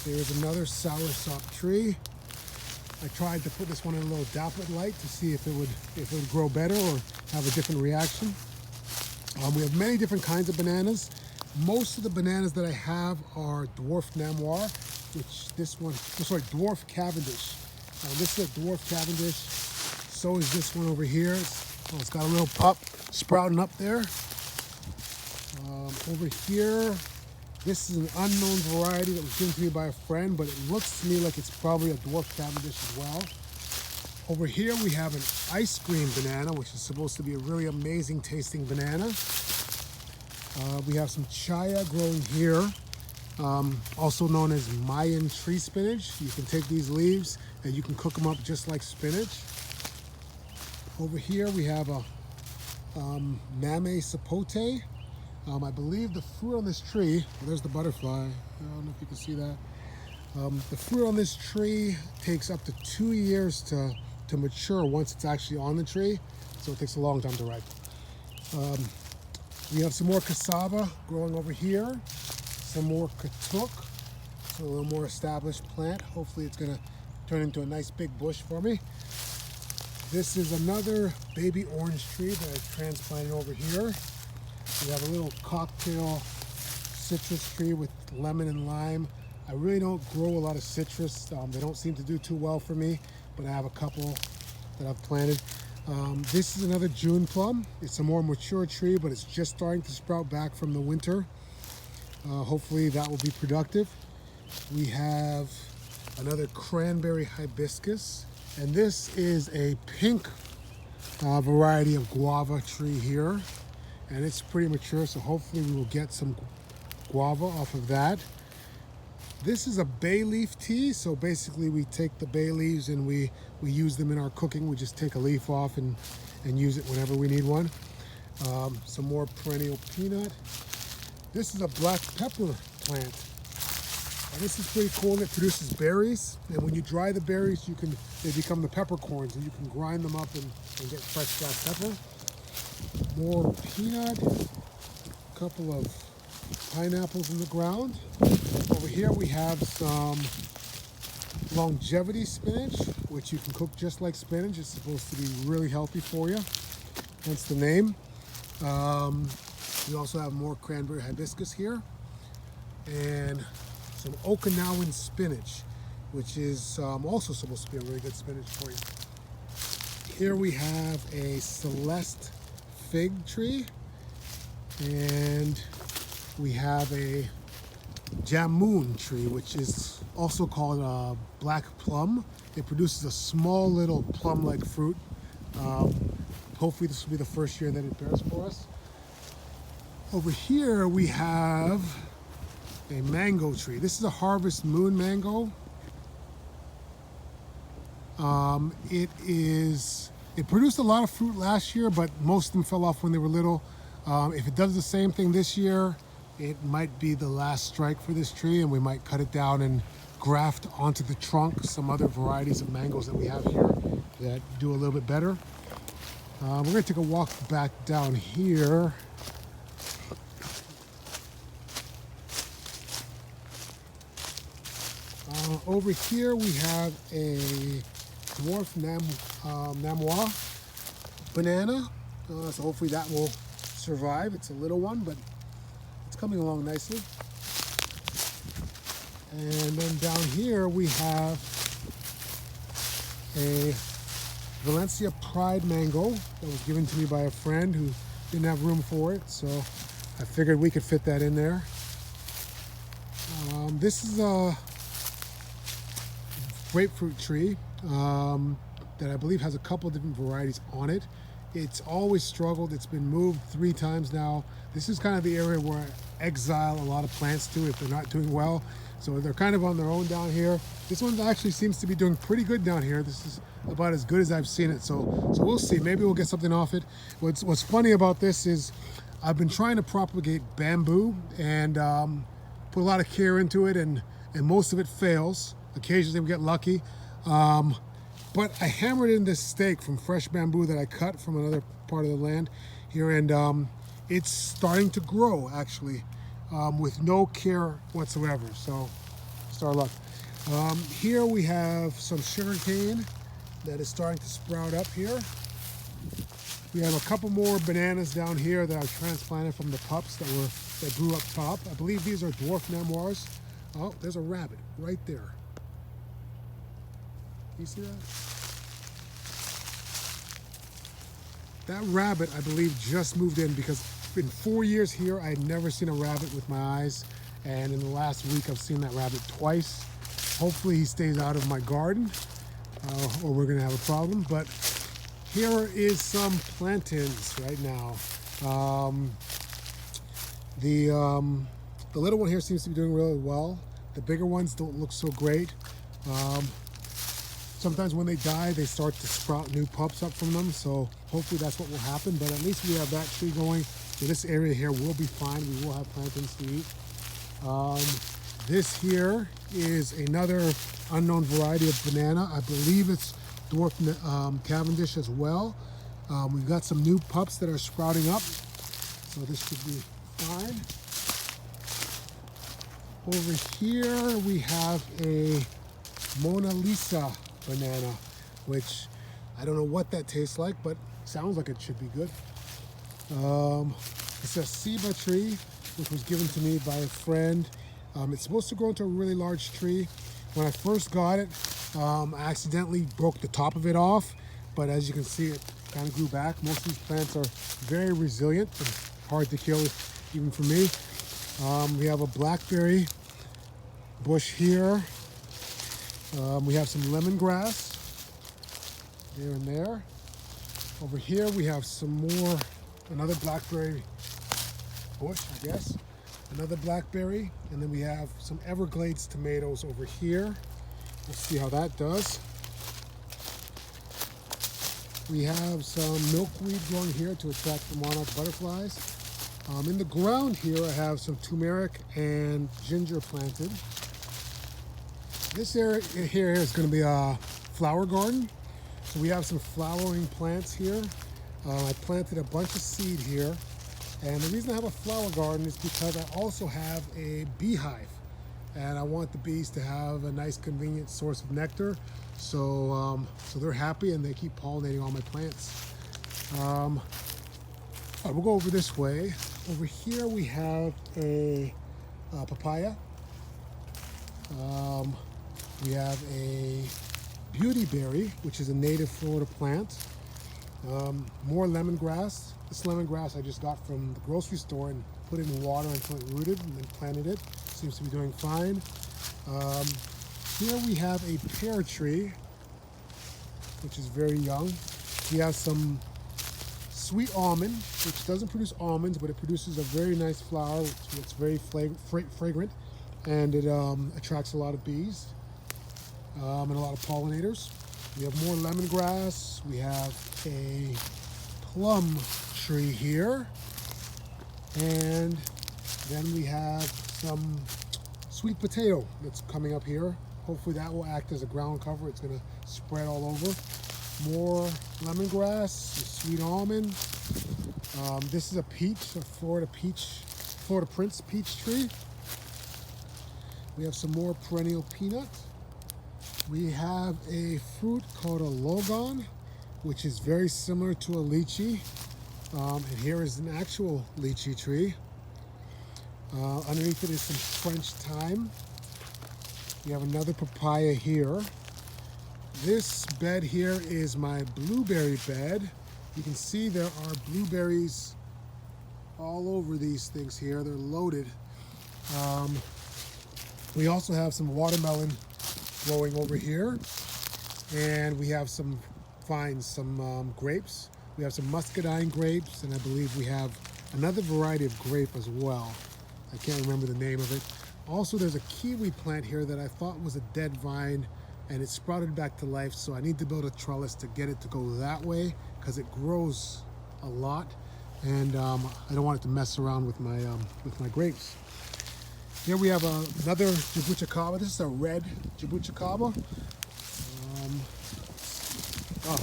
There's another soursop tree. I tried to put this one in a little dappled light to see if it would grow better or have a different reaction. We have many different kinds of bananas. Most of the bananas that I have are dwarf namois, which this one, dwarf Cavendish. This is a dwarf Cavendish. So is this one over here. It's got a little pup sprouting up there. Over here, this is an unknown variety that was given to me by a friend, but it looks to me like it's probably a dwarf Cavendish as well. Over here we have an ice cream banana, which is supposed to be a really amazing tasting banana. We have some chaya growing here, also known as Mayan tree spinach. You can take these leaves and you can cook them up just like spinach. Over here we have a Mame sapote. I believe the fruit on this tree, there's the butterfly, I don't know if you can see that. The fruit on this tree takes up to 2 years to mature once it's actually on the tree, so it takes a long time to ripen. We have some more cassava growing over here, some more katuk, so a little more established plant. Hopefully it's gonna turn into a nice big bush for me. This is another baby orange tree that I transplanted over here. We have a little cocktail citrus tree with lemon and lime. I really don't grow a lot of citrus. They don't seem to do too well for me, but I have a couple that I've planted. This is another June plum. It's a more mature tree, but it's just starting to sprout back from the winter. Hopefully that will be productive. We have another cranberry hibiscus, and this is a pink variety of guava tree here, and it's pretty mature, so hopefully we will get some guava off of that. This is a bay leaf tea, so basically we take the bay leaves and we use them in our cooking. We just take a leaf off and use it whenever we need one. Some more perennial peanut. This is a black pepper plant, and this is pretty cool. It produces berries, and when you dry the berries, they become the peppercorns, and you can grind them up and get fresh black pepper. More peanut, a couple of pineapples in the ground. Over here we have some longevity spinach, which you can cook just like spinach. It's supposed to be really healthy for you, hence the name. We also have more cranberry hibiscus here, and some Okinawan spinach, which is also supposed to be a really good spinach for you. Here we have a Celeste fig tree, and we have a jamun tree, which is also called a black plum. It produces a small little plum-like fruit. Hopefully this will be the first year that it bears for us. Over here we have a mango tree. This is a Harvest Moon mango. It produced a lot of fruit last year, but most of them fell off when they were little. If it does the same thing this year, it might be the last strike for this tree, and we might cut it down and graft onto the trunk some other varieties of mangoes that we have here that do a little bit better. We're going to take a walk back down here. Over here we have a dwarf namois banana, so hopefully that will survive. It's a little one, but it's coming along nicely. And then down here we have a Valencia Pride mango that was given to me by a friend who didn't have room for it, so I figured we could fit that in there. This is a grapefruit tree that I believe has a couple different varieties on it. It's always struggled. It's been moved 3 times now. This is kind of the area where I exile a lot of plants to if they're not doing well. So they're kind of on their own down here. This one actually seems to be doing pretty good down here. This is about as good as I've seen it. So we'll see. Maybe we'll get something off it. What's funny about this is I've been trying to propagate bamboo and put a lot of care into it, and most of it fails. Occasionally we get lucky. But I hammered in this stake from fresh bamboo that I cut from another part of the land here, and it's starting to grow actually with no care whatsoever. So test our luck. Here we have some sugar cane that is starting to sprout up here. We have a couple more bananas down here that I transplanted from the pups that grew up top. I believe these are dwarf memoirs. Oh, there's a rabbit right there. You see that? That rabbit, I believe, just moved in, because in 4 years here, I had never seen a rabbit with my eyes. And in the last week, I've seen that rabbit twice. Hopefully he stays out of my garden, or we're gonna have a problem. But here is some plantains right now. The little one here seems to be doing really well. The bigger ones don't look so great. Sometimes when they die, they start to sprout new pups up from them. So hopefully that's what will happen. But at least we have that tree going. So this area here will be fine. We will have plantains to eat. This here is another unknown variety of banana. I believe it's dwarf Cavendish as well. We've got some new pups that are sprouting up, so this should be fine. Over here we have a Mona Lisa banana, which I don't know what that tastes like, but sounds like it should be good. It's a ceiba tree, which was given to me by a friend. It's supposed to grow into a really large tree. When I first got it, I accidentally broke the top of it off, but as you can see, it kind of grew back. Most of these plants are very resilient and hard to kill, even for me. We have a blackberry bush here. We have some lemongrass here and there. Over here we have some more, another blackberry bush, I guess. Another blackberry, and then we have some Everglades tomatoes over here. Let's see how that does. We have some milkweed growing here to attract the monarch butterflies. In the ground here, I have some turmeric and ginger planted. This area here is going to be a flower garden. So we have some flowering plants here. I planted a bunch of seed here. And the reason I have a flower garden is because I also have a beehive. And I want the bees to have a nice convenient source of nectar. So, so they're happy and they keep pollinating all my plants. All right, we'll go over this way. Over here we have a papaya. We have a beautyberry, which is a native Florida plant. More lemongrass. This lemongrass I just got from the grocery store and put it in water until it rooted and then planted it. Seems to be doing fine. Here we have a pear tree, which is very young. We have some sweet almond, which doesn't produce almonds, but it produces a very nice flower. It's very fragrant, and it attracts a lot of bees and a lot of pollinators. We have more lemongrass. We have a plum tree here, and then we have some sweet potato that's coming up here. Hopefully that will act as a ground cover. It's going to spread all over. More lemongrass, sweet almond. This is a peach, a Florida Prince peach tree. We have some more perennial peanut. We have a fruit called a logan, which is very similar to a lychee. And here is an actual lychee tree. Underneath it is some French thyme. We have another papaya here. This bed here is my blueberry bed. You can see there are blueberries all over these things here. They're loaded. We also have some watermelon growing over here. And we have some vines, some grapes. We have some muscadine grapes, and I believe we have another variety of grape as well. I can't remember the name of it. Also, there's a kiwi plant here that I thought was a dead vine, and it sprouted back to life, so I need to build a trellis to get it to go that way, because it grows a lot, and I don't want it to mess around with my grapes. Here we have another jabuticaba. This is a red jabuticaba.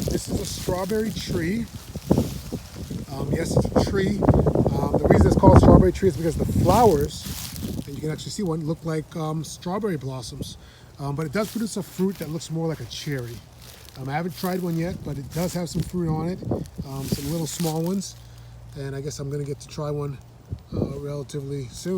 This is a strawberry tree. Yes, it's a tree. The reason it's called strawberry tree is because the flowers, and you can actually see one look like strawberry blossoms. But it does produce a fruit that looks more like a cherry. I haven't tried one yet, but it does have some fruit on it, some little small ones. And I guess I'm going to get to try one relatively soon.